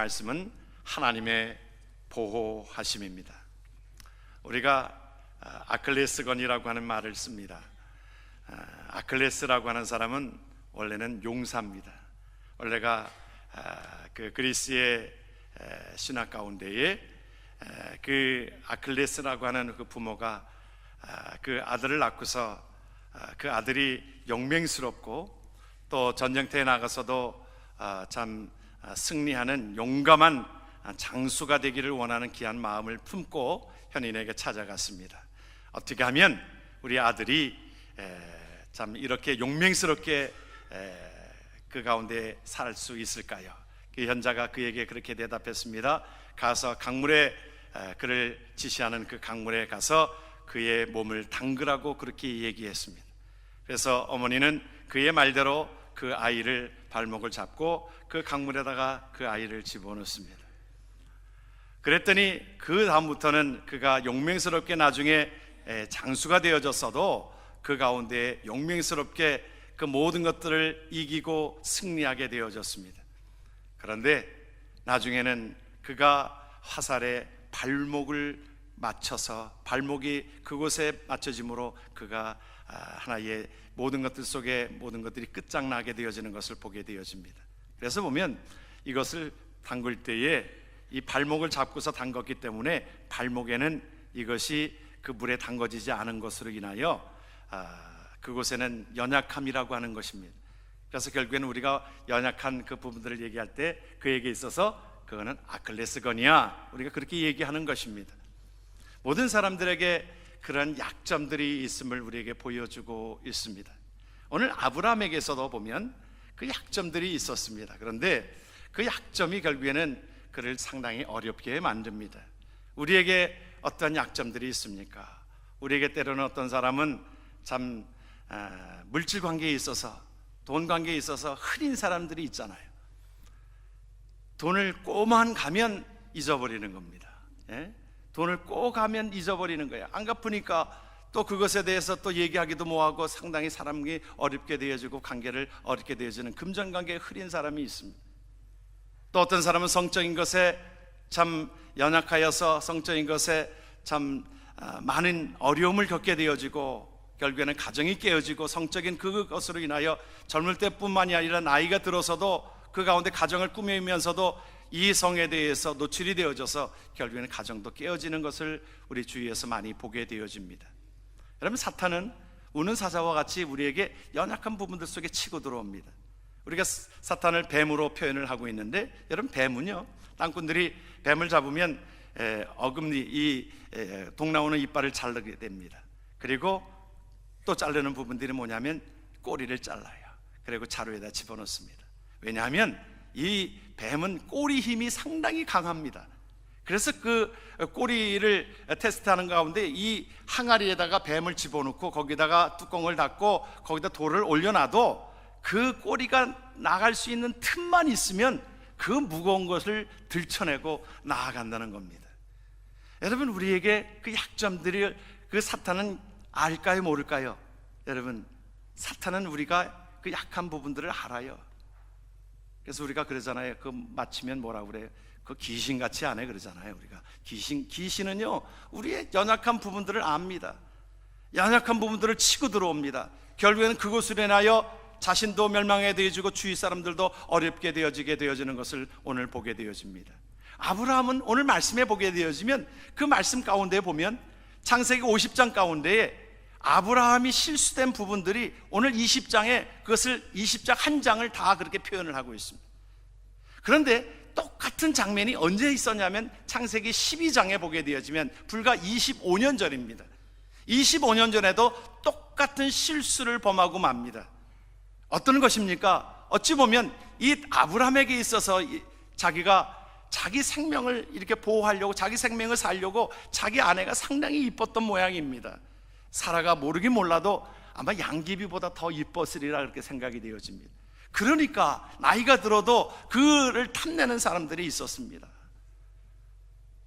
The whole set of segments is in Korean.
말씀은 하나님의 보호하심입니다. 우리가 아클레스건이라고 하는 말을 씁니다. 아클레스라고 하는 사람은 원래는 용사입니다. 원래가 그 그리스의 신화 가운데에 그 아클레스라고 하는 그 부모가 그 아들을 낳고서 그 아들이 용맹스럽고 또 전쟁터에 나가서도 참 승리하는 용감한 장수가 되기를 원하는 귀한 마음을 품고 현인에게 찾아갔습니다. 어떻게 하면 우리 아들이 참 이렇게 용맹스럽게 그 가운데 살 수 있을까요? 그 현자가 그에게 그렇게 대답했습니다. 가서 강물에 그를 지시하는 그 강물에 가서 그의 몸을 담그라고 그렇게 얘기했습니다. 그래서 어머니는 그의 말대로 그 아이를 발목을 잡고 그 강물에다가 그 아이를 집어넣습니다. 그랬더니 그 다음부터는 그가 용맹스럽게 나중에 장수가 되어졌어도 그 가운데 용맹스럽게 그 모든 것들을 이기고 승리하게 되어졌습니다. 그런데 나중에는 그가 화살에 발목을 맞춰서 발목이 그곳에 맞춰짐으로 그가 하나의 모든 것들 속에 모든 것들이 끝장나게 되어지는 것을 보게 되어집니다. 그래서 보면 이것을 담글 때에 이 발목을 잡고서 담궜기 때문에 발목에는 이것이 그 물에 담궈지지 않은 것으로 인하여 그곳에는 연약함이라고 하는 것입니다. 그래서 결국에는 우리가 연약한 그 부분들을 얘기할 때 그에게 있어서 그거는 아클레스건이야, 우리가 그렇게 얘기하는 것입니다. 모든 사람들에게 그런 약점들이 있음을 우리에게 보여주고 있습니다. 오늘 아브라함에게서도 보면 그 약점들이 있었습니다. 그런데 그 약점이 결국에는 그를 상당히 어렵게 만듭니다. 우리에게 어떤 약점들이 있습니까? 우리에게 때로는 어떤 사람은 참 물질 관계에 있어서, 돈 관계에 있어서 흐린 사람들이 있잖아요. 돈을 꼬만 가면 잊어버리는 겁니다. 돈을 꼭 가면 잊어버리는 거예요. 안 갚으니까 또 그것에 대해서 또 얘기하기도 뭐하고 상당히 사람이 어렵게 되어지고 관계를 어렵게 되어지는 금전관계에 흐린 사람이 있습니다. 또 어떤 사람은 성적인 것에 참 연약하여서 성적인 것에 참 많은 어려움을 겪게 되어지고 결국에는 가정이 깨어지고 성적인 그것으로 인하여 젊을 때뿐만이 아니라 나이가 들어서도 그 가운데 가정을 꾸미면서도 이 성에 대해서 노출이 되어져서 결국에는 가정도 깨어지는 것을 우리 주위에서 많이 보게 되어집니다. 여러분, 사탄은 우는 사자와 같이 우리에게 연약한 부분들 속에 치고 들어옵니다. 우리가 사탄을 뱀으로 표현을 하고 있는데, 여러분, 뱀은요, 땅꾼들이 뱀을 잡으면 어금니, 이 독 나오는 이빨을 자르게 됩니다. 그리고 또 자르는 부분들이 뭐냐면 꼬리를 잘라요. 그리고 자루에다 집어넣습니다. 왜냐하면 이 뱀은 꼬리 힘이 상당히 강합니다. 그래서 그 꼬리를 테스트하는 가운데 이 항아리에다가 뱀을 집어넣고 거기다가 뚜껑을 닫고 거기다 돌을 올려놔도 그 꼬리가 나갈 수 있는 틈만 있으면 그 무거운 것을 들쳐내고 나아간다는 겁니다. 여러분, 우리에게 그 약점들을 그 사탄은 알까요, 모를까요? 여러분, 사탄은 우리가 그 약한 부분들을 알아요. 그래서 우리가 그러잖아요. 그 맞히면 뭐라고 그래요? 그 귀신같이 안 해 그러잖아요. 우리가 귀신은요, 우리의 연약한 부분들을 압니다. 연약한 부분들을 치고 들어옵니다. 결국에는 그것으로 인하여 자신도 멸망에 되어지고 주위 사람들도 어렵게 되어지게 되어지는 것을 오늘 보게 되어집니다. 아브라함은 오늘 말씀에 보게 되어지면 그 말씀 가운데 보면 창세기 50장 가운데에 아브라함이 실수된 부분들이 오늘 20장에 그것을 20장 한 장을 다 그렇게 표현을 하고 있습니다. 그런데 똑같은 장면이 언제 있었냐면 창세기 12장에 보게 되어지면 불과 25년 전입니다. 25년 전에도 똑같은 실수를 범하고 맙니다. 어떤 것입니까? 어찌 보면 이 아브라함에게 있어서 자기가 자기 생명을 이렇게 보호하려고, 자기 생명을 살려고 자기 아내가 상당히 이뻤던 모양입니다. 사라가 모르긴 몰라도 아마 양귀비보다 더 이뻤으리라 그렇게 생각이 되어집니다. 그러니까 나이가 들어도 그를 탐내는 사람들이 있었습니다.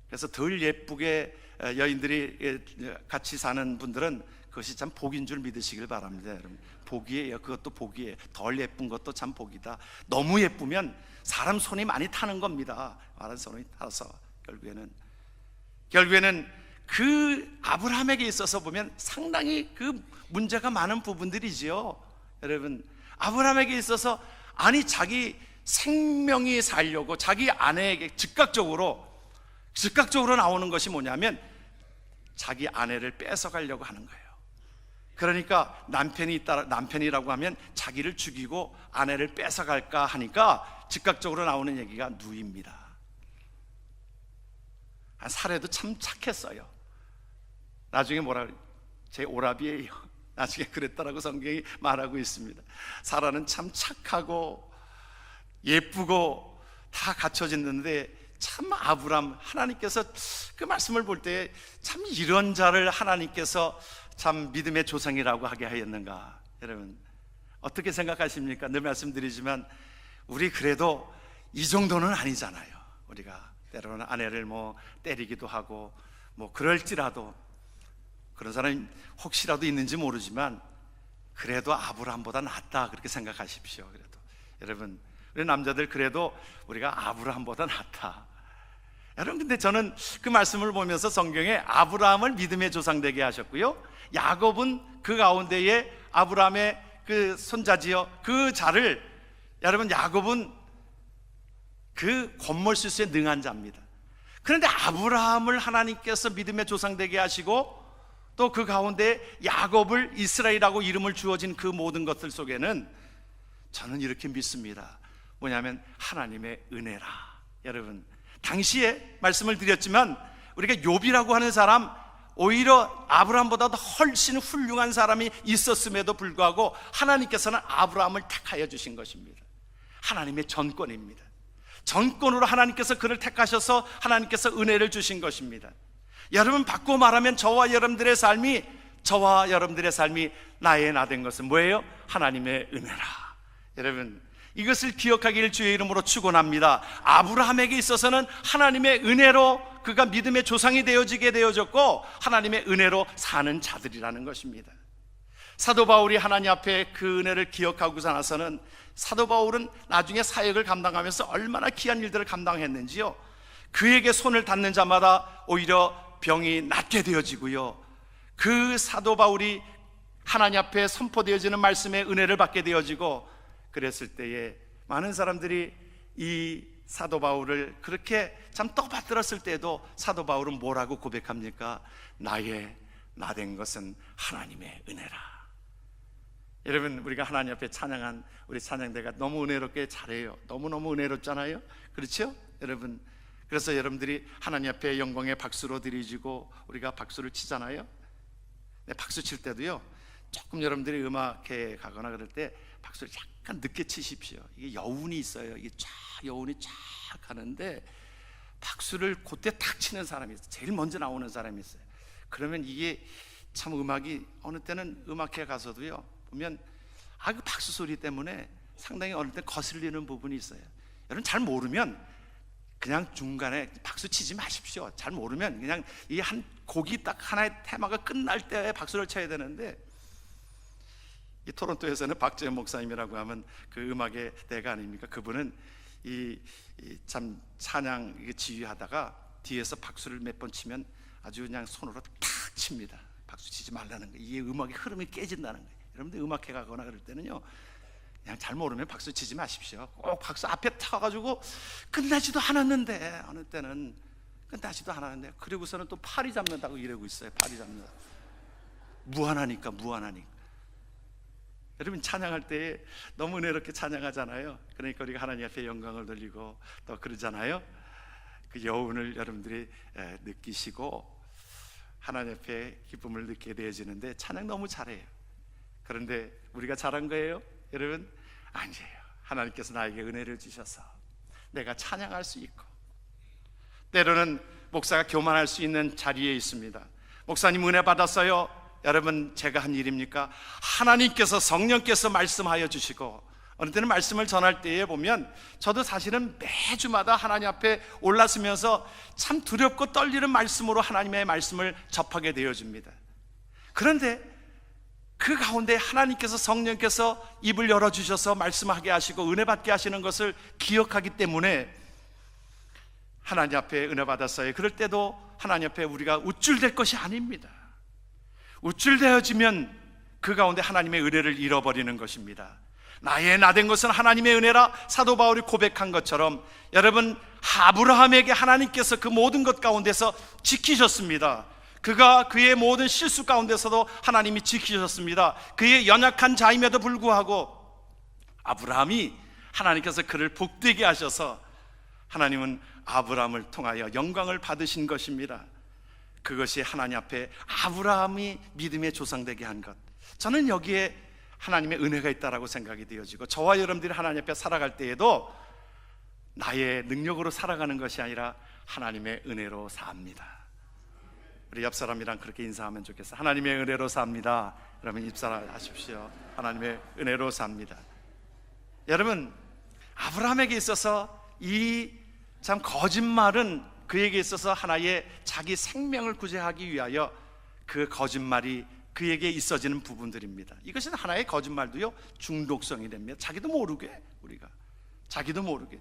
그래서 덜 예쁘게 여인들이 같이 사는 분들은 그것이 참 복인 줄 믿으시길 바랍니다. 여러분, 복이에요. 그것도 복이에요. 덜 예쁜 것도 참 복이다. 너무 예쁘면 사람 손이 많이 타는 겁니다. 많은 손이 타서 결국에는 그 아브라함에게 있어서 보면 상당히 그 문제가 많은 부분들이지요. 여러분, 아브라함에게 있어서 아니 자기 생명이 살려고 자기 아내에게 즉각적으로 나오는 것이 뭐냐면 자기 아내를 뺏어가려고 하는 거예요. 그러니까 남편이라고 하면 자기를 죽이고 아내를 뺏어갈까 하니까 즉각적으로 나오는 얘기가 누이입니다. 사례도 참 착했어요. 나중에 제 오라비예요. 나중에 그랬다라고 성경이 말하고 있습니다. 사라는 참 착하고 예쁘고 다 갖춰졌는데 참 아브람, 하나님께서 그 말씀을 볼 때 참 이런 자를 하나님께서 참 믿음의 조상이라고 하게 하였는가. 여러분 어떻게 생각하십니까? 늘 말씀드리지만 우리 그래도 이 정도는 아니잖아요. 우리가 때로는 아내를 때리기도 하고 그럴지라도 그런 사람이 혹시라도 있는지 모르지만 그래도 아브라함보다 낫다 그렇게 생각하십시오. 그래도 여러분 우리 남자들 그래도 우리가 아브라함보다 낫다. 여러분 근데 저는 그 말씀을 보면서 성경에 아브라함을 믿음의 조상 되게 하셨고요, 야곱은 그 가운데에 아브라함의 그 손자지요, 그 자를, 여러분 야곱은 그 권모술수에 능한 자입니다. 그런데 아브라함을 하나님께서 믿음의 조상 되게 하시고 또 그 가운데 야곱을 이스라엘이라고 이름을 주어진 그 모든 것들 속에는 저는 이렇게 믿습니다. 뭐냐면 하나님의 은혜라. 여러분 당시에 말씀을 드렸지만 우리가 욥이라고 하는 사람, 오히려 아브라함보다도 훨씬 훌륭한 사람이 있었음에도 불구하고 하나님께서는 아브라함을 택하여 주신 것입니다. 하나님의 전권입니다. 전권으로 하나님께서 그를 택하셔서 하나님께서 은혜를 주신 것입니다. 여러분 바꿔 말하면 저와 여러분들의 삶이 나의 나 된 것은 뭐예요? 하나님의 은혜라. 여러분 이것을 기억하기를 주의 이름으로 축원합니다. 아브라함에게 있어서는 하나님의 은혜로 그가 믿음의 조상이 되어지게 되어졌고 하나님의 은혜로 사는 자들이라는 것입니다. 사도 바울이 하나님 앞에 그 은혜를 기억하고 나서는 사도 바울은 나중에 사역을 감당하면서 얼마나 귀한 일들을 감당했는지요, 그에게 손을 닿는 자마다 오히려 병이 낫게 되어지고요, 그 사도 바울이 하나님 앞에 선포되어지는 말씀의 은혜를 받게 되어지고, 그랬을 때에 많은 사람들이 이 사도 바울을 그렇게 참 떠받들었을 때도 사도 바울은 뭐라고 고백합니까? 나의 나 된 것은 하나님의 은혜라. 여러분 우리가 하나님 앞에 찬양한 우리 찬양대가 너무 은혜롭게 잘해요. 너무너무 은혜롭잖아요. 그렇죠? 여러분 그래서 여러분들이 하나님 앞에 영광의 박수로 드리지고 우리가 박수를 치잖아요. 박수 칠 때도요, 조금 여러분들이 음악회 가거나 그럴 때 박수를 약간 늦게 치십시오. 이게 여운이 있어요. 이게 쫙 여운이 쫙 가는데 박수를 그때 탁 치는 사람이 있어요. 제일 먼저 나오는 사람이 있어요. 그러면 이게 참 음악이 어느 때는 음악회 가서도요 보면 그 박수 소리 때문에 상당히 어느 때 거슬리는 부분이 있어요. 여러분 잘 모르면 그냥 중간에 박수 치지 마십시오. 잘 모르면 그냥 이 한 곡이 딱 하나의 테마가 끝날 때 박수를 쳐야 되는데, 이 토론토에서는 박재현 목사님이라고 하면 그 음악의 대가 아닙니까? 그분은 참 찬양 지휘하다가 뒤에서 박수를 몇 번 치면 아주 그냥 손으로 탁 칩니다. 박수 치지 말라는 거예요. 이게 음악의 흐름이 깨진다는 거예요. 여러분들 음악회 가거나 그럴 때는요 그냥 잘 모르면 박수 치지 마십시오. 꼭 박수 앞에 타가지고 끝나지도 않았는데, 어느 때는 끝나지도 않았는데 그리고서는 또 파리 잡는다고 이러고 있어요. 파리 잡는다. 무한하니까. 여러분 찬양할 때 너무 은혜롭게 찬양하잖아요. 그러니까 우리가 하나님 앞에 영광을 돌리고 또 그러잖아요. 그 여운을 여러분들이 느끼시고 하나님 앞에 기쁨을 느끼게 되어지는데 찬양 너무 잘해요. 그런데 우리가 잘한 거예요? 여러분 아니에요. 하나님께서 나에게 은혜를 주셔서 내가 찬양할 수 있고, 때로는 목사가 교만할 수 있는 자리에 있습니다. 목사님 은혜 받았어요. 여러분 제가 한 일입니까? 하나님께서 성령께서 말씀하여 주시고, 어느 때는 말씀을 전할 때에 보면 저도 사실은 매주마다 하나님 앞에 올라서면서 참 두렵고 떨리는 말씀으로 하나님의 말씀을 접하게 되어집니다. 그런데 그 가운데 하나님께서 성령께서 입을 열어주셔서 말씀하게 하시고 은혜 받게 하시는 것을 기억하기 때문에 하나님 앞에 은혜 받았어요. 그럴 때도 하나님 앞에 우리가 우쭐댈 것이 아닙니다. 우쭐대어지면 그 가운데 하나님의 은혜를 잃어버리는 것입니다. 나의 나된 것은 하나님의 은혜라 사도 바울이 고백한 것처럼 여러분, 아브라함에게 하나님께서 그 모든 것 가운데서 지키셨습니다. 그가 그의 모든 실수 가운데서도 하나님이 지키셨습니다. 그의 연약한 자임에도 불구하고 아브라함이 하나님께서 그를 복되게 하셔서 하나님은 아브라함을 통하여 영광을 받으신 것입니다. 그것이 하나님 앞에 아브라함이 믿음의 조상 되게 한 것, 저는 여기에 하나님의 은혜가 있다라고 생각이 되어지고, 저와 여러분들이 하나님 앞에 살아갈 때에도 나의 능력으로 살아가는 것이 아니라 하나님의 은혜로 삽니다. 우리 옆 사람이랑 그렇게 인사하면 좋겠어요. 하나님의 은혜로 삽니다. 여러분 입사를 하십시오. 하나님의 은혜로 삽니다. 여러분, 아브라함에게 있어서 이 참 거짓말은 그에게 있어서 하나의 자기 생명을 구제하기 위하여 그 거짓말이 그에게 있어지는 부분들입니다. 이것은 하나의 거짓말도요, 중독성이 됩니다. 자기도 모르게, 우리가 자기도 모르게.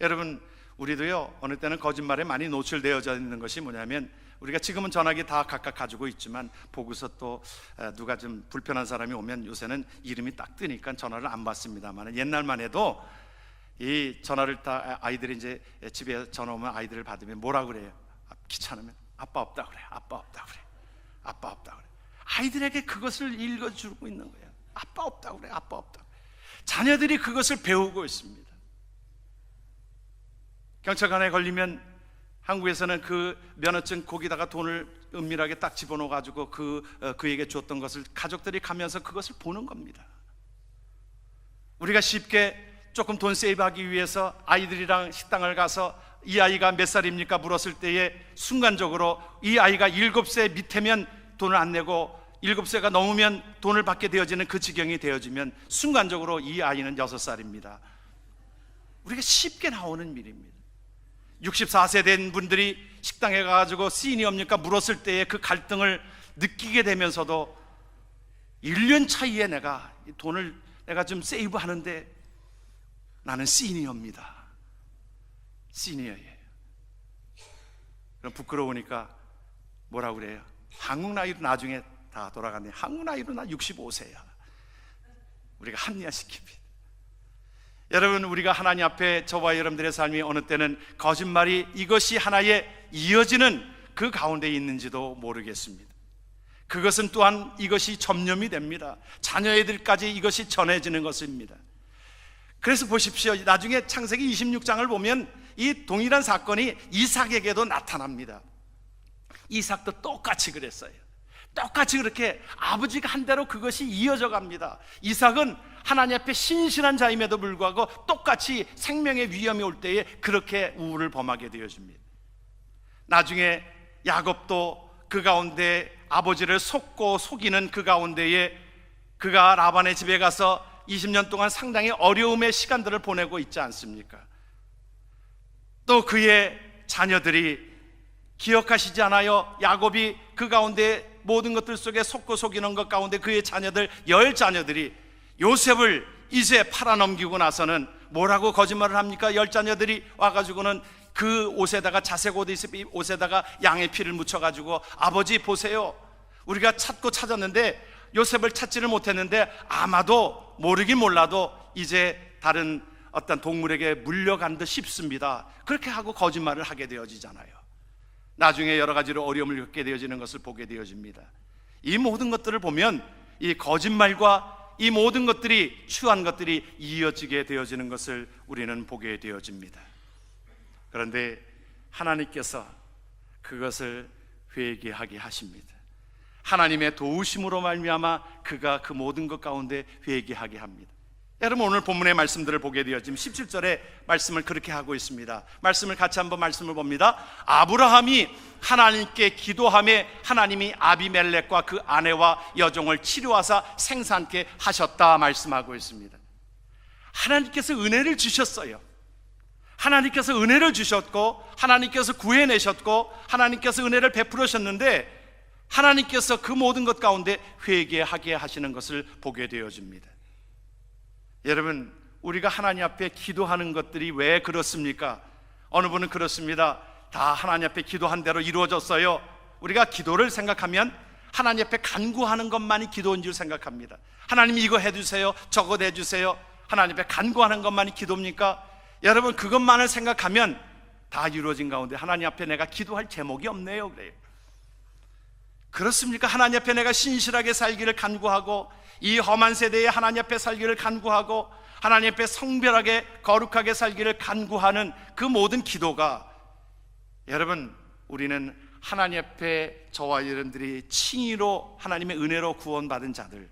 여러분, 우리도요 어느 때는 거짓말에 많이 노출되어져 있는 것이 뭐냐면, 우리가 지금은 전화기 다 각각 가지고 있지만 보고서 또 누가 좀 불편한 사람이 오면 요새는 이름이 딱 뜨니까 전화를 안 받습니다만, 옛날만 해도 이 전화를 다 아이들이 이제 집에 전화 오면 아이들을 받으면 뭐라 그래요? 귀찮으면 아빠 없다 그래. 아빠 없다 그래. 아빠 없다 그래. 아이들에게 그것을 읽어주고 있는 거예요. 아빠 없다 그래. 아빠 없다 그래. 자녀들이 그것을 배우고 있습니다. 경찰관에 걸리면 한국에서는 그 면허증 거기다가 돈을 은밀하게 딱 집어넣어 가지고 그에게 줬던 것을 가족들이 가면서 그것을 보는 겁니다. 우리가 쉽게 조금 돈 세이브하기 위해서 아이들이랑 식당을 가서 이 아이가 몇 살입니까? 물었을 때에 순간적으로 이 아이가 7세 밑에면 돈을 안 내고 7세가 넘으면 돈을 받게 되어지는 그 지경이 되어지면 순간적으로 이 아이는 6살입니다. 우리가 쉽게 나오는 일입니다. 64세 된 분들이 식당에 가가지고 시니어입니까? 물었을 때의 그 갈등을 느끼게 되면서도 1년 차이에 내가 돈을 내가 좀 세이브 하는데 나는 시니어입니다. 시니어예요. 그럼 부끄러우니까 뭐라고 그래요? 한국 나이로 나중에 다 돌아가네. 한국 나이로 나 65세야. 우리가 합리화시킵니다. 여러분, 우리가 하나님 앞에 저와 여러분들의 삶이 어느 때는 거짓말이 이것이 하나의 이어지는 그 가운데 있는지도 모르겠습니다. 그것은 또한 이것이 점념이 됩니다. 자녀애들까지 이것이 전해지는 것입니다. 그래서 보십시오. 나중에 창세기 26장을 보면 이 동일한 사건이 이삭에게도 나타납니다. 이삭도 똑같이 그랬어요. 똑같이 그렇게 아버지가 한 대로 그것이 이어져 갑니다. 이삭은 하나님 앞에 신실한 자임에도 불구하고 똑같이 생명의 위험이 올 때에 그렇게 우울을 범하게 되어집니다. 나중에 야곱도 그 가운데 아버지를 속고 속이는 그 가운데에 그가 라반의 집에 가서 20년 동안 상당히 어려움의 시간들을 보내고 있지 않습니까? 또 그의 자녀들이 기억하시지 않아요? 야곱이 그 가운데 모든 것들 속에 속고 속이는 것 가운데 그의 자녀들 10자녀들이 요셉을 이제 팔아넘기고 나서는 뭐라고 거짓말을 합니까? 10자녀들이 와가지고는 그 옷에다가 자색 옷에다가 양의 피를 묻혀가지고 아버지 보세요, 우리가 찾고 찾았는데 요셉을 찾지를 못했는데 아마도 모르긴 몰라도 이제 다른 어떤 동물에게 물려간 듯 싶습니다. 그렇게 하고 거짓말을 하게 되어지잖아요. 나중에 여러 가지로 어려움을 겪게 되어지는 것을 보게 되어집니다. 이 모든 것들을 보면 이 거짓말과 이 모든 것들이 추한 것들이 이어지게 되어지는 것을 우리는 보게 되어집니다. 그런데 하나님께서 그것을 회개하게 하십니다. 하나님의 도우심으로 말미암아 그가 그 모든 것 가운데 회개하게 합니다. 여러분, 오늘 본문의 말씀들을 보게 되어지면 17절에 말씀을 그렇게 하고 있습니다. 말씀을 같이 한번 말씀을 봅니다. 아브라함이 하나님께 기도하며 하나님이 아비멜렉과 그 아내와 여종을 치료하사 생산케 하셨다 말씀하고 있습니다. 하나님께서 은혜를 주셨어요. 하나님께서 은혜를 주셨고 하나님께서 구해내셨고 하나님께서 은혜를 베풀으셨는데 하나님께서 그 모든 것 가운데 회개하게 하시는 것을 보게 되어집니다. 여러분, 우리가 하나님 앞에 기도하는 것들이 왜 그렇습니까? 어느 분은 그렇습니다. 다 하나님 앞에 기도한 대로 이루어졌어요. 우리가 기도를 생각하면 하나님 앞에 간구하는 것만이 기도인 줄 생각합니다. 하나님 이거 해주세요, 저거 해주세요. 하나님 앞에 간구하는 것만이 기도입니까? 여러분, 그것만을 생각하면 다 이루어진 가운데 하나님 앞에 내가 기도할 제목이 없네요. 그래요. 그렇습니까? 하나님 앞에 내가 신실하게 살기를 간구하고, 이 험한 세대에 하나님 앞에 살기를 간구하고, 하나님 앞에 성별하게 거룩하게 살기를 간구하는 그 모든 기도가, 여러분, 우리는 하나님 앞에 저와 여러분들이 칭의로 하나님의 은혜로 구원받은 자들,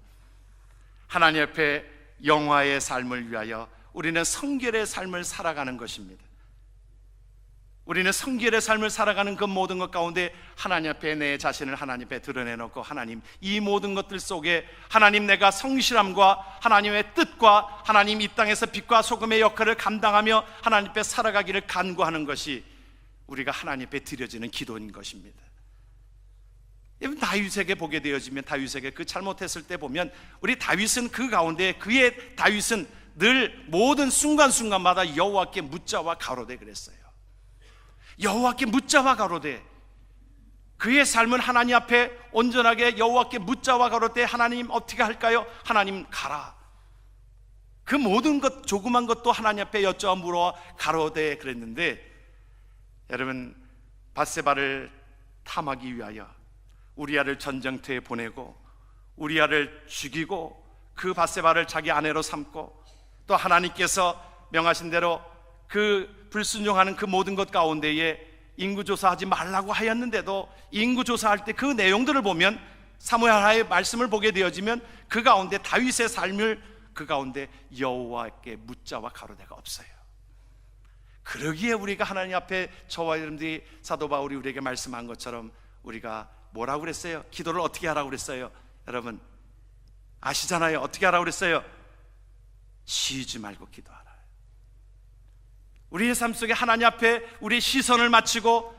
하나님 앞에 영화의 삶을 위하여 우리는 성결의 삶을 살아가는 것입니다. 우리는 성결의 삶을 살아가는 그 모든 것 가운데 하나님 앞에 내 자신을 하나님 앞에 드러내놓고, 하나님, 이 모든 것들 속에 하나님, 내가 성실함과 하나님의 뜻과 하나님 이 땅에서 빛과 소금의 역할을 감당하며 하나님 앞에 살아가기를 간구하는 것이 우리가 하나님 앞에 드려지는 기도인 것입니다. 여러분, 다윗에게 보게 되어지면, 다윗에게 그 잘못했을 때 보면, 우리 다윗은 그 가운데, 그의 다윗은 늘 모든 순간순간마다 여호와께 묻자와 가로되 그랬어요. 여호와께 묻자와 가로되, 그의 삶은 하나님 앞에 온전하게 여호와께 묻자와 가로되, 하나님 어떻게 할까요? 하나님 가라. 그 모든 것, 조그만 것도 하나님 앞에 여쭤와 물어 가로되 그랬는데, 여러분, 밧세바를 탐하기 위하여 우리아를 전쟁터에 보내고 우리아를 죽이고 그 밧세바를 자기 아내로 삼고, 또 하나님께서 명하신 대로 그 불순종하는 그 모든 것 가운데에 인구조사하지 말라고 하였는데도, 인구조사할 때 그 내용들을 보면, 사무엘하의 말씀을 보게 되어지면 그 가운데 다윗의 삶을, 그 가운데 여호와께 묻자와 가로대가 없어요. 그러기에 우리가 하나님 앞에, 저와 여러분들이 사도 바울이 우리에게 말씀한 것처럼, 우리가 뭐라고 그랬어요? 기도를 어떻게 하라고 그랬어요? 여러분 아시잖아요. 어떻게 하라고 그랬어요? 쉬지 말고 기도하라. 우리의 삶 속에 하나님 앞에 우리의 시선을 맞추고,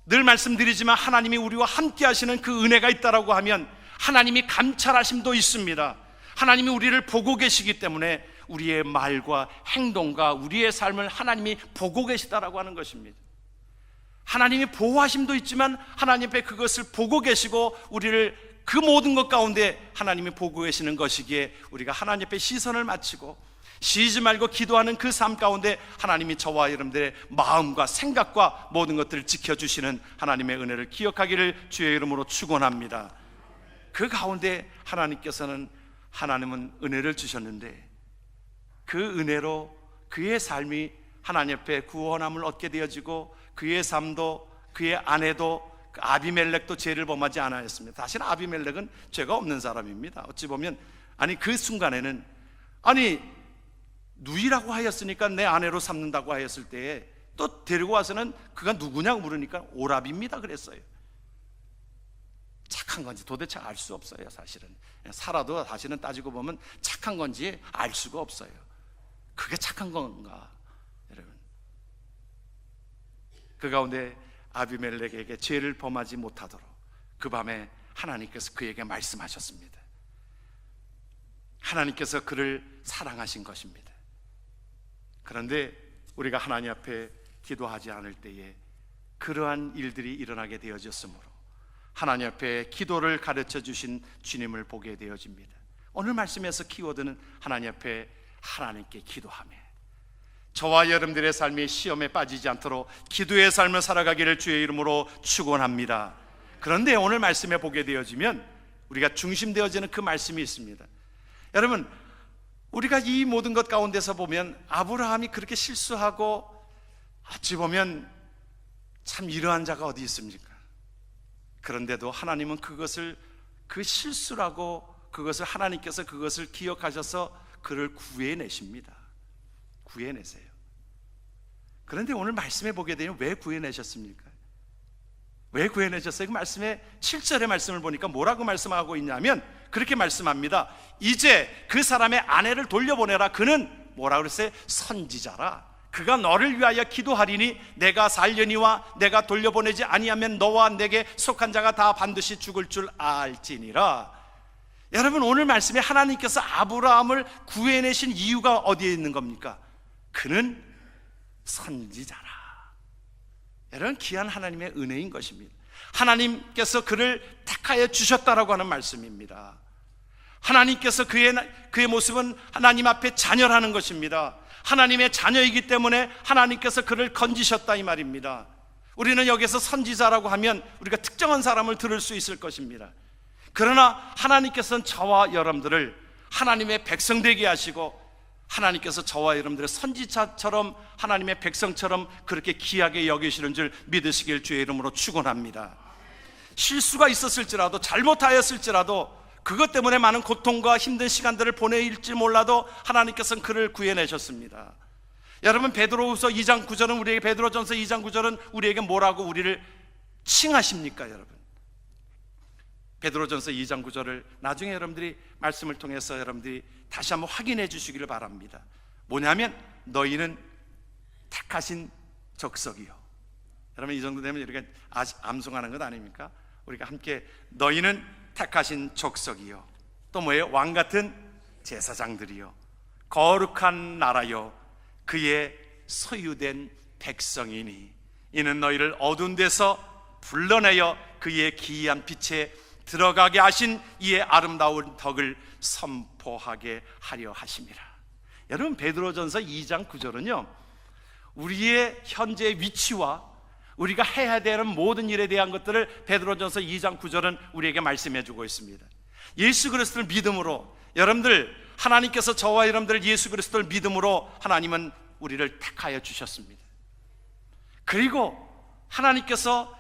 늘 말씀드리지만 하나님이 우리와 함께 하시는 그 은혜가 있다라고 하면 하나님이 감찰하심도 있습니다. 하나님이 우리를 보고 계시기 때문에 우리의 말과 행동과 우리의 삶을 하나님이 보고 계시다라고 하는 것입니다. 하나님이 보호하심도 있지만 하나님 앞에 그것을 보고 계시고, 우리를 그 모든 것 가운데 하나님이 보고 계시는 것이기에 우리가 하나님 앞에 시선을 맞추고 쉬지 말고 기도하는 그 삶 가운데 하나님이 저와 여러분들의 마음과 생각과 모든 것들을 지켜주시는 하나님의 은혜를 기억하기를 주의 이름으로 축원합니다. 그 가운데 하나님은 은혜를 주셨는데, 그 은혜로 그의 삶이 하나님 앞에 구원함을 얻게 되어지고, 그의 삶도, 그의 아내도, 그 아비멜렉도 죄를 범하지 않았습니다. 사실 아비멜렉은 죄가 없는 사람입니다. 어찌 보면, 그 순간에는, 누이라고 하였으니까 내 아내로 삼는다고 하였을 때에 또 데리고 와서는 그가 누구냐고 물으니까 오랍입니다 그랬어요. 착한 건지 도대체 알 수 없어요. 사실은 살아도 사실은 따지고 보면 착한 건지 알 수가 없어요. 그게 착한 건가? 여러분, 그 가운데 아비멜렉에게 죄를 범하지 못하도록 그 밤에 하나님께서 그에게 말씀하셨습니다. 하나님께서 그를 사랑하신 것입니다. 그런데 우리가 하나님 앞에 기도하지 않을 때에 그러한 일들이 일어나게 되어졌으므로 하나님 앞에 기도를 가르쳐 주신 주님을 보게 되어집니다. 오늘 말씀에서 키워드는 하나님 앞에 하나님께 기도하며, 저와 여러분들의 삶이 시험에 빠지지 않도록 기도의 삶을 살아가기를 주의 이름으로 축원합니다. 그런데 오늘 말씀에 보게 되어지면 우리가 중심되어지는 그 말씀이 있습니다. 여러분, 우리가 이 모든 것 가운데서 보면 아브라함이 그렇게 실수하고, 어찌 보면 참 이러한 자가 어디 있습니까? 그런데도 하나님은 그것을, 그 실수라고, 그것을 하나님께서 그것을 기억하셔서 그를 구해내십니다. 구해내세요. 그런데 오늘 말씀에 보게 되면 왜 구해내셨습니까? 왜 구해내셨어요? 그 말씀에 7절의 말씀을 보니까 뭐라고 말씀하고 있냐면 그렇게 말씀합니다. 이제 그 사람의 아내를 돌려보내라. 그는 뭐라고 그랬어요? 선지자라. 그가 너를 위하여 기도하리니 내가 살려니와 내가 돌려보내지 아니하면 너와 내게 속한 자가 다 반드시 죽을 줄 알지니라. 여러분, 오늘 말씀에 하나님께서 아브라함을 구해내신 이유가 어디에 있는 겁니까? 그는 선지자라. 여러분, 귀한 하나님의 은혜인 것입니다. 하나님께서 그를 택하여 주셨다라고 하는 말씀입니다. 하나님께서 그의 모습은 하나님 앞에 자녀라는 것입니다. 하나님의 자녀이기 때문에 하나님께서 그를 건지셨다 이 말입니다. 우리는 여기서 선지자라고 하면 우리가 특정한 사람을 들을 수 있을 것입니다. 그러나 하나님께서는 저와 여러분들을 하나님의 백성 되게 하시고, 하나님께서 저와 여러분들의 선지자처럼 하나님의 백성처럼 그렇게 귀하게 여기시는 줄 믿으시길 주의 이름으로 축원합니다. 실수가 있었을지라도, 잘못하였을지라도, 그것 때문에 많은 고통과 힘든 시간들을 보낼지 몰라도 하나님께서는 그를 구해내셨습니다. 여러분, 베드로후서 2장 9절은 우리에게, 베드로전서 2장 9절은 우리에게 뭐라고 우리를 칭하십니까? 여러분, 베드로전서 2장 9절을 나중에 여러분들이 말씀을 통해서 여러분들이 다시 한번 확인해 주시기를 바랍니다. 뭐냐면, 너희는 택하신 족속이요. 여러분, 이 정도 되면 우리가 암송하는 것 아닙니까? 우리가 함께 너희는 택하신 족속이요, 또 뭐예요? 왕같은 제사장들이요, 거룩한 나라요, 그의 소유된 백성이니 이는 너희를 어두운 데서 불러내어 그의 기이한 빛에 들어가게 하신 이의 아름다운 덕을 선포하게 하려 하심이라. 여러분, 베드로전서 2장 9절은요 우리의 현재 위치와 우리가 해야 되는 모든 일에 대한 것들을 베드로전서 2장 9절은 우리에게 말씀해 주고 있습니다. 예수 그리스도를 믿음으로, 여러분들, 하나님께서 저와 여러분들 예수 그리스도를 믿음으로 하나님은 우리를 택하여 주셨습니다. 그리고 하나님께서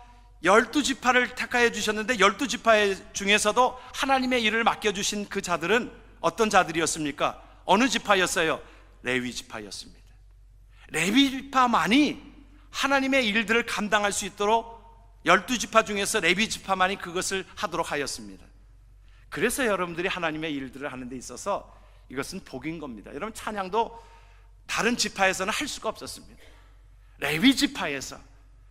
12지파를 택하여 주셨는데, 12지파 중에서도 하나님의 일을 맡겨주신 그 자들은 어떤 자들이었습니까? 어느 지파였어요? 레위 지파였습니다. 레위 지파만이 하나님의 일들을 감당할 수 있도록 12지파 중에서 레위 지파만이 그것을 하도록 하였습니다. 그래서 여러분들이 하나님의 일들을 하는 데 있어서 이것은 복인 겁니다. 여러분, 찬양도 다른 지파에서는 할 수가 없었습니다. 레위 지파에서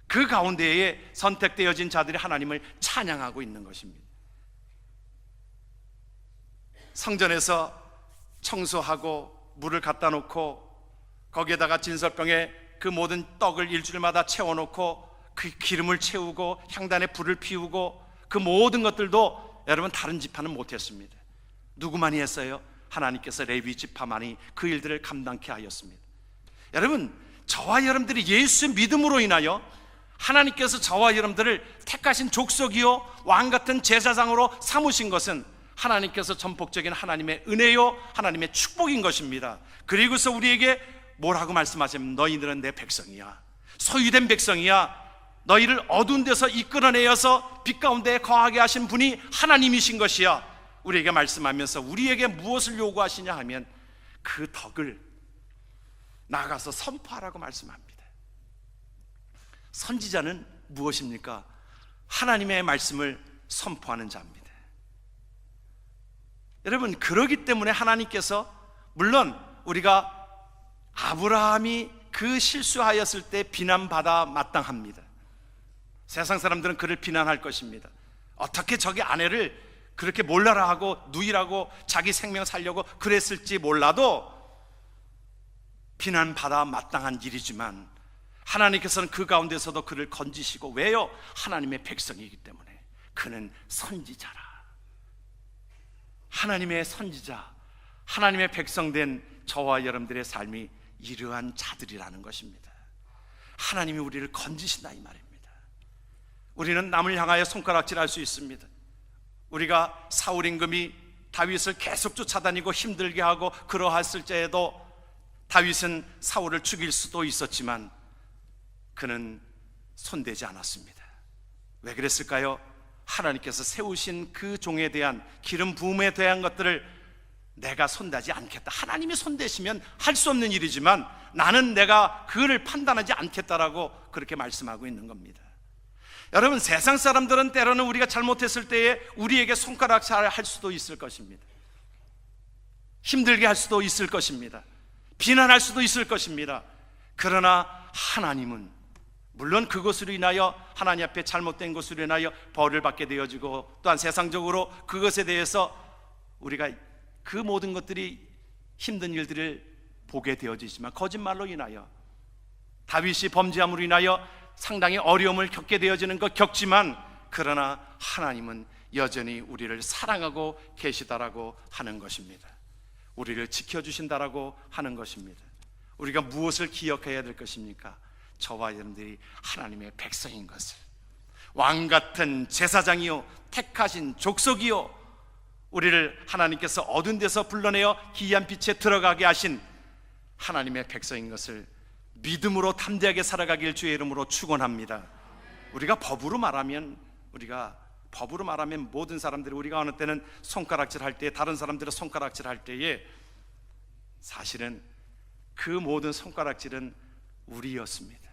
그 가운데에 선택되어진 자들이 하나님을 찬양하고 있는 것입니다. 성전에서 청소하고 물을 갖다 놓고 거기에다가 진설병에 그 모든 떡을 일주일마다 채워놓고 그 기름을 채우고 향단에 불을 피우고 그 모든 것들도 여러분 다른 지파는 못했습니다. 누구만이 했어요? 하나님께서 레위 지파만이 그 일들을 감당케 하였습니다. 여러분, 저와 여러분들이 예수 믿음으로 인하여 하나님께서 저와 여러분들을 택하신 족속이요 왕같은 제사장으로 삼으신 것은 하나님께서 전폭적인 하나님의 은혜요 하나님의 축복인 것입니다. 그리고서 우리에게 뭐라고 말씀하시면, 너희들은 내 백성이야, 소유된 백성이야, 너희를 어두운 데서 이끌어내어서 빛 가운데 거하게 하신 분이 하나님이신 것이야, 우리에게 말씀하면서 우리에게 무엇을 요구하시냐 하면 그 덕을 나가서 선포하라고 말씀합니다. 선지자는 무엇입니까? 하나님의 말씀을 선포하는 자입니다. 여러분, 그러기 때문에 하나님께서, 물론 우리가 아브라함이 그 실수하였을 때 비난받아 마땅합니다. 세상 사람들은 그를 비난할 것입니다. 어떻게 저기 아내를 그렇게 몰라라 하고 누이라고 자기 생명 살려고 그랬을지 몰라도 비난받아 마땅한 일이지만 하나님께서는 그 가운데서도 그를 건지시고, 왜요? 하나님의 백성이기 때문에. 그는 선지자라. 하나님의 선지자, 하나님의 백성된 저와 여러분들의 삶이 이러한 자들이라는 것입니다. 하나님이 우리를 건지신다 이 말입니다. 우리는 남을 향하여 손가락질할 수 있습니다. 우리가 사울 임금이 다윗을 계속 쫓아다니고 힘들게 하고 그러했을 때에도 다윗은 사울을 죽일 수도 있었지만 그는 손대지 않았습니다. 왜 그랬을까요? 하나님께서 세우신 그 종에 대한 기름 부음에 대한 것들을 내가 손대지 않겠다, 하나님이 손대시면 할 수 없는 일이지만 나는 내가 그를 판단하지 않겠다라고 그렇게 말씀하고 있는 겁니다. 여러분, 세상 사람들은 때로는 우리가 잘못했을 때에 우리에게 손가락질 할 수도 있을 것입니다. 힘들게 할 수도 있을 것입니다. 비난할 수도 있을 것입니다. 그러나 하나님은 물론 그것으로 인하여 하나님 앞에 잘못된 것으로 인하여 벌을 받게 되어지고, 또한 세상적으로 그것에 대해서 우리가 그 모든 것들이 힘든 일들을 보게 되어지지만, 거짓말로 인하여 다윗이 범죄함으로 인하여 상당히 어려움을 겪게 되어지는 것 겪지만, 그러나 하나님은 여전히 우리를 사랑하고 계시다라고 하는 것입니다. 우리를 지켜주신다라고 하는 것입니다. 우리가 무엇을 기억해야 될 것입니까? 저와 여러분들이 하나님의 백성인 것을, 왕같은 제사장이요 택하신 족속이요, 우리를 하나님께서 어두운 데서 불러내어 기이한 빛에 들어가게 하신 하나님의 백성인 것을 믿음으로 담대하게 살아가길 주의 이름으로 축원합니다. 우리가 법으로 말하면 모든 사람들이, 우리가 어느 때는 손가락질 할 때, 다른 사람들은 손가락질 할 때에 사실은 그 모든 손가락질은 우리였습니다.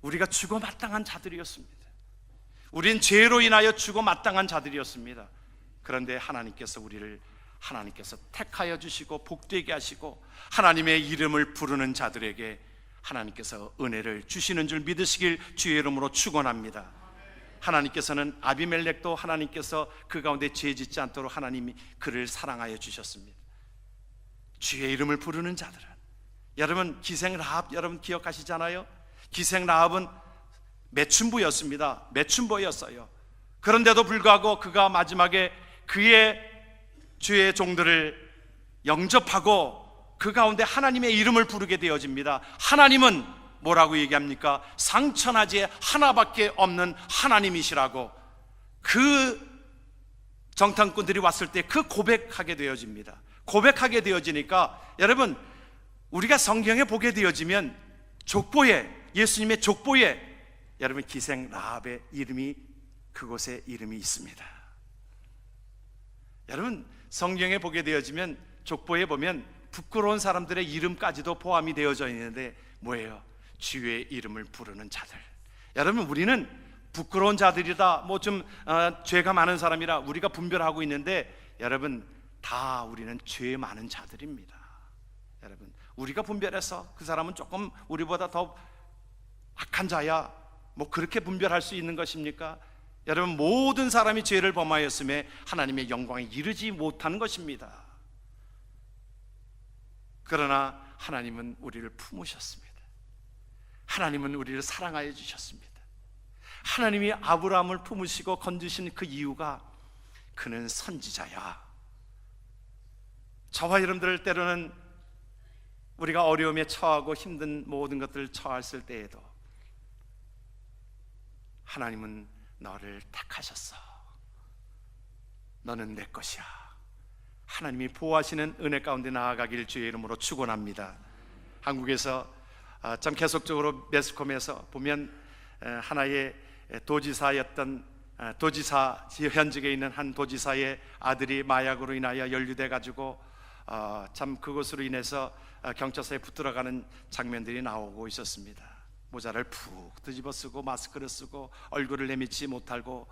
우리가 죽어 마땅한 자들이었습니다. 우린 죄로 인하여 죽어 마땅한 자들이었습니다. 그런데 하나님께서 우리를 택하여 주시고 복되게 하시고 하나님의 이름을 부르는 자들에게 하나님께서 은혜를 주시는 줄 믿으시길 주의 이름으로 축원합니다. 하나님께서는 아비멜렉도 하나님께서 그 가운데 죄 짓지 않도록 하나님이 그를 사랑하여 주셨습니다. 주의 이름을 부르는 자들은, 여러분 기생 라합 여러분 기억하시잖아요. 기생 라합은 매춘부였습니다. 매춘부였어요. 그런데도 불구하고 그가 마지막에 그의 주의 종들을 영접하고 그 가운데 하나님의 이름을 부르게 되어집니다. 하나님은 뭐라고 얘기합니까? 상천하지 하나밖에 없는 하나님이시라고 그 정탐꾼들이 왔을 때 그 고백하게 되어집니다. 고백하게 되어지니까, 여러분 우리가 성경에 보게 되어지면 족보에, 예수님의 족보에 여러분 기생 라합의 이름이, 그곳에 이름이 있습니다. 여러분 성경에 보게 되어지면 족보에 보면 부끄러운 사람들의 이름까지도 포함이 되어져 있는데 뭐예요? 주의 이름을 부르는 자들. 여러분 우리는 부끄러운 자들이다, 뭐 좀 죄가 많은 사람이라 우리가 분별하고 있는데, 여러분 다 우리는 죄 많은 자들입니다. 여러분 우리가 분별해서 그 사람은 조금 우리보다 더 악한 자야, 뭐 그렇게 분별할 수 있는 것입니까? 여러분 모든 사람이 죄를 범하였음에 하나님의 영광에 이르지 못하는 것입니다. 그러나 하나님은 우리를 품으셨습니다. 하나님은 우리를 사랑하여 주셨습니다. 하나님이 아브라함을 품으시고 건지신 그 이유가 그는 선지자야. 저와 여러분들 때로는 우리가 어려움에 처하고 힘든 모든 것들을 처했을 때에도 하나님은 너를 택하셨어. 너는 내 것이야. 하나님이 보호하시는 은혜 가운데 나아가길 주의 이름으로 축원합니다. 한국에서 참 계속적으로 매스컴에서 보면 하나의 도지사였던 도지사, 현직에 있는 한 도지사의 아들이 마약으로 인하여 연루돼 가지고 참 그것으로 인해서 경찰서에 붙들어가는 장면들이 나오고 있었습니다. 모자를 푹 뒤집어 쓰고 마스크를 쓰고 얼굴을 내미지 못하고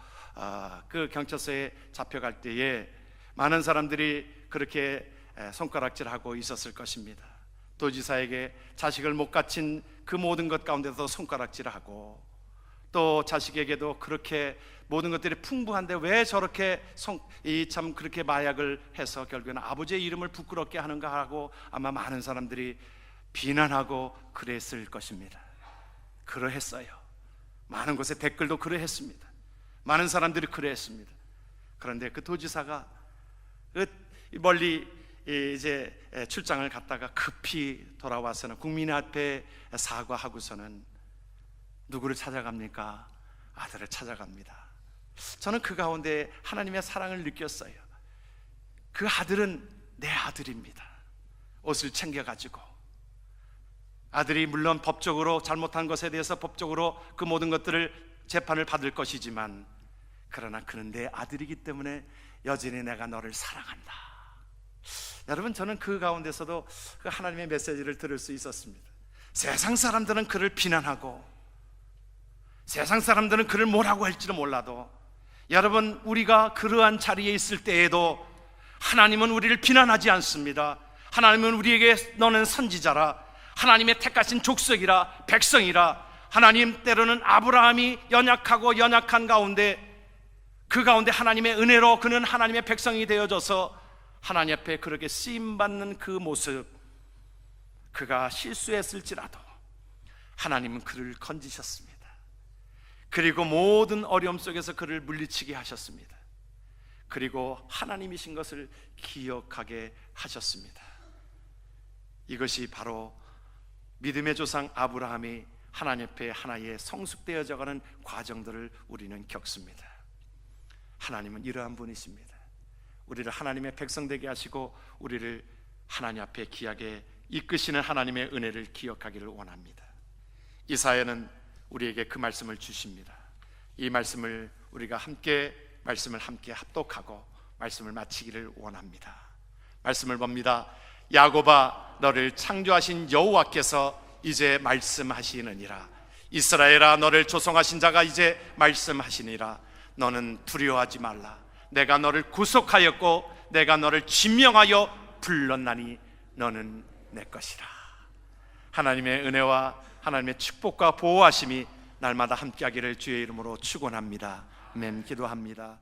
그 경찰서에 잡혀갈 때에 많은 사람들이 그렇게 손가락질하고 있었을 것입니다. 도지사에게 자식을 못 갖춘 그 모든 것 가운데서 손가락질하고, 또 자식에게도 그렇게 모든 것들이 풍부한데 왜 저렇게 참 그렇게 마약을 해서 결국에는 아버지의 이름을 부끄럽게 하는가 하고 아마 많은 사람들이 비난하고 그랬을 것입니다. 그러했어요. 많은 곳에 댓글도 그러했습니다. 많은 사람들이 그러했습니다. 그런데 그 도지사가 멀리 이제 출장을 갔다가 급히 돌아와서는 국민 앞에 사과하고서는 누구를 찾아갑니까? 아들을 찾아갑니다. 저는 그 가운데 하나님의 사랑을 느꼈어요. 그 아들은 내 아들입니다. 옷을 챙겨가지고, 아들이 물론 법적으로 잘못한 것에 대해서 법적으로 그 모든 것들을 재판을 받을 것이지만, 그러나 그는 내 아들이기 때문에 여전히 내가 너를 사랑한다. 여러분 저는 그 가운데서도 그 하나님의 메시지를 들을 수 있었습니다. 세상 사람들은 그를 비난하고, 세상 사람들은 그를 뭐라고 할지는 몰라도, 여러분 우리가 그러한 자리에 있을 때에도 하나님은 우리를 비난하지 않습니다. 하나님은 우리에게 너는 선지자라, 하나님의 택하신 족속이라, 백성이라. 하나님, 때로는 아브라함이 연약하고 연약한 가운데, 그 가운데 하나님의 은혜로 그는 하나님의 백성이 되어져서 하나님 앞에 그렇게 쓰임받는 그 모습, 그가 실수했을지라도 하나님은 그를 건지셨습니다. 그리고 모든 어려움 속에서 그를 물리치게 하셨습니다. 그리고 하나님이신 것을 기억하게 하셨습니다. 이것이 바로 믿음의 조상 아브라함이 하나님 앞에 하나의 성숙되어져 가는 과정들을 우리는 겪습니다. 하나님은 이러한 분이십니다. 우리를 하나님의 백성 되게 하시고 우리를 하나님 앞에 귀하게 이끄시는 하나님의 은혜를 기억하기를 원합니다. 이사야는 우리에게 그 말씀을 주십니다. 이 말씀을 우리가 함께 합독하고 말씀을 마치기를 원합니다. 말씀을 봅니다. 야곱아, 너를 창조하신 여호와께서 이제 말씀하시느니라. 이스라엘아, 너를 조성하신 자가 이제 말씀하시니라. 너는 두려워하지 말라. 내가 너를 구속하였고 내가 너를 지명하여 불렀나니 너는 내 것이라. 하나님의 은혜와 하나님의 축복과 보호하심이 날마다 함께하기를 주의 이름으로 축원합니다. 아멘. 기도합니다.